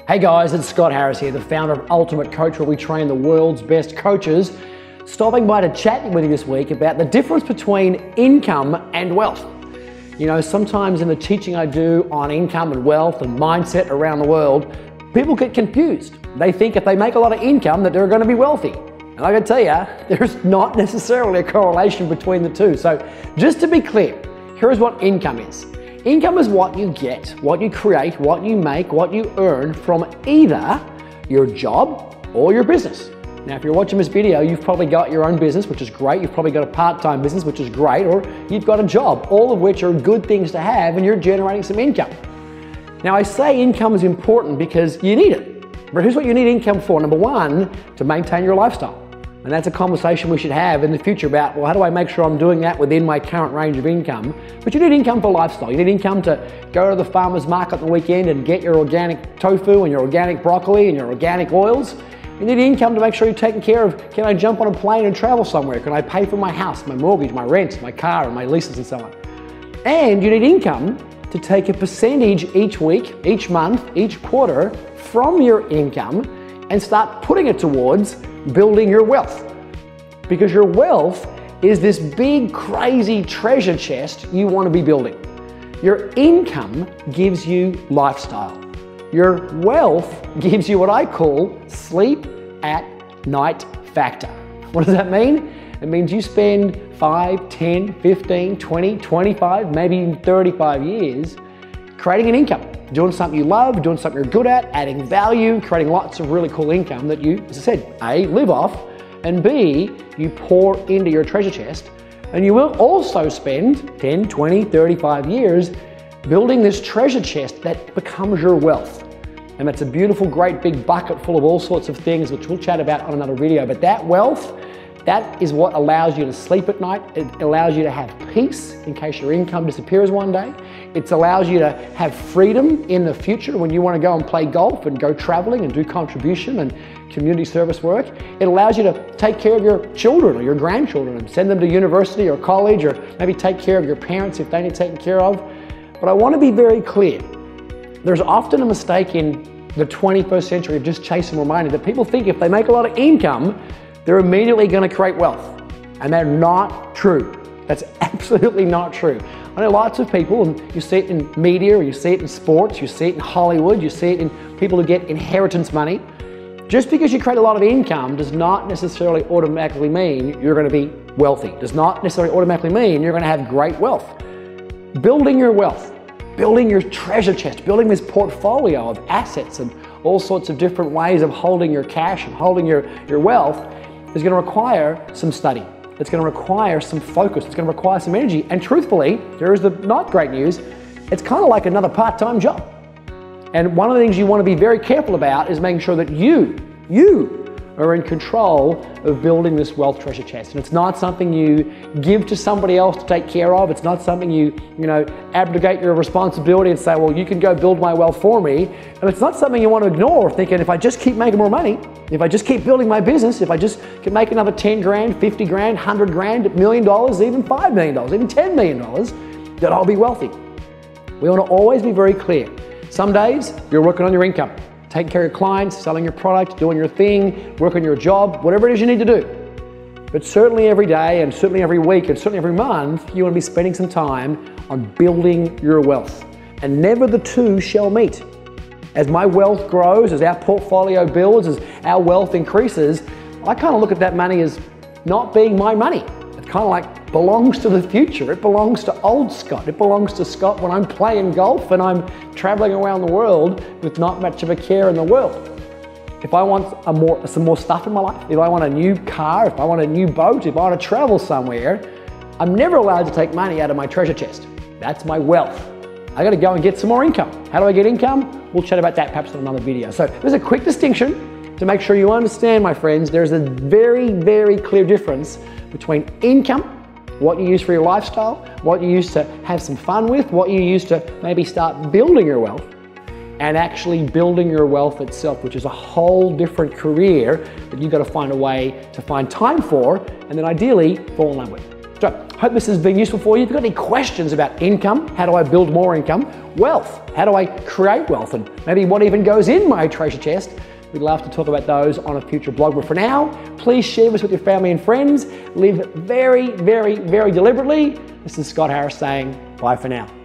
Hey guys, it's Scott Harris here, the founder of Ultimate Coach, where we train the world's best coaches. Stopping by to chat with you this week about the difference between income and wealth. You know, sometimes in the teaching I do on income and wealth and mindset around the world, people get confused. They think if they make a lot of income that they're going to be wealthy. And I can tell you, there's not necessarily a correlation between the two. So just to be clear, here's what income is. Income is what you get, what you create, what you make, what you earn from either your job or your business. Now, if you're watching this video, you've probably got your own business, which is great. You've probably got a part-time business, which is great, or you've got a job, all of which are good things to have, and you're generating some income. Now, I say income is important because you need it. But here's what you need income for. Number one, to maintain your lifestyle. And that's a conversation we should have in the future about, well, how do I make sure I'm doing that within my current range of income? But you need income for lifestyle. You need income to go to the farmer's market on the weekend and get your organic tofu and your organic broccoli and your organic oils. You need income to make sure you're taking care of, can I jump on a plane and travel somewhere? Can I pay for my house, my mortgage, my rent, my car, and my leases and so on? And you need income to take a percentage each week, each month, each quarter from your income and start putting it towards building your wealth. Because your wealth is this big, crazy treasure chest you want to be building. Your income gives you lifestyle. Your wealth gives you what I call sleep at night factor. What does that mean? It means you spend 5, 10, 15, 20, 25, maybe even 35 years creating an income. Doing something you love, doing something you're good at, adding value, creating lots of really cool income that you, as I said, A, live off, and B, you pour into your treasure chest. And you will also spend 10, 20, 35 years building this treasure chest that becomes your wealth. And that's a beautiful, great big bucket full of all sorts of things, which we'll chat about on another video. But that wealth, that is what allows you to sleep at night. It allows you to have peace in case your income disappears one day. It allows you to have freedom in the future when you want to go and play golf and go traveling and do contribution and community service work. It allows you to take care of your children or your grandchildren and send them to university or college, or maybe take care of your parents if they need taken care of. But I want to be very clear. There's often a mistake in the 21st century of just chasing more money, that people think if they make a lot of income, they're immediately going to create wealth. And they're not true. That's absolutely not true. I know lots of people, and you see it in media, or you see it in sports, you see it in Hollywood, you see it in people who get inheritance money. Just because you create a lot of income does not necessarily automatically mean you're going to be wealthy. Does not necessarily automatically mean you're going to have great wealth. Building your wealth, building your treasure chest, building this portfolio of assets and all sorts of different ways of holding your cash and holding your wealth is going to require some study. It's going to require some focus. It's going to require some energy. And truthfully, there is the not great news. It's kind of like another part-time job. And one of the things you want to be very careful about is making sure that you are in control of building this wealth treasure chest. And it's not something you give to somebody else to take care of. It's not something you abdicate your responsibility and say, well, you can go build my wealth for me. And it's not something you want to ignore, thinking if I just keep making more money, if I just keep building my business, if I just can make another 10 grand, 50 grand, 100 grand, $1 million, even $5 million, even $10 million, that I'll be wealthy. We want to always be very clear. Some days you're working on your income, taking care of your clients, selling your product, doing your thing, working on your job, whatever it is you need to do. But certainly every day, and certainly every week, and certainly every month, you want to be spending some time on building your wealth. And never the two shall meet. As my wealth grows, as our portfolio builds, as our wealth increases, I kind of look at that money as not being my money. It kind of like belongs to the future. It belongs to old Scott. It belongs to Scott when I'm playing golf and I'm traveling around the world with not much of a care in the world. If I want some more stuff in my life, if I want a new car, if I want a new boat, if I want to travel somewhere, I'm never allowed to take money out of my treasure chest. That's my wealth. I got to go and get some more income. How do I get income? We'll chat about that perhaps in another video. So there's a quick distinction to make sure you understand, my friends. There's a very, very clear difference between income, what you use for your lifestyle, what you use to have some fun with, what you use to maybe start building your wealth, and actually building your wealth itself, which is a whole different career that you've got to find a way to find time for, and then ideally fall in love with. So, hope this has been useful for you. If you've got any questions about income, how do I build more income? Wealth, how do I create wealth? And maybe what even goes in my treasure chest? We'd love to talk about those on a future blog. But for now, please share this with your family and friends. Live very, very, very deliberately. This is Scott Harris saying bye for now.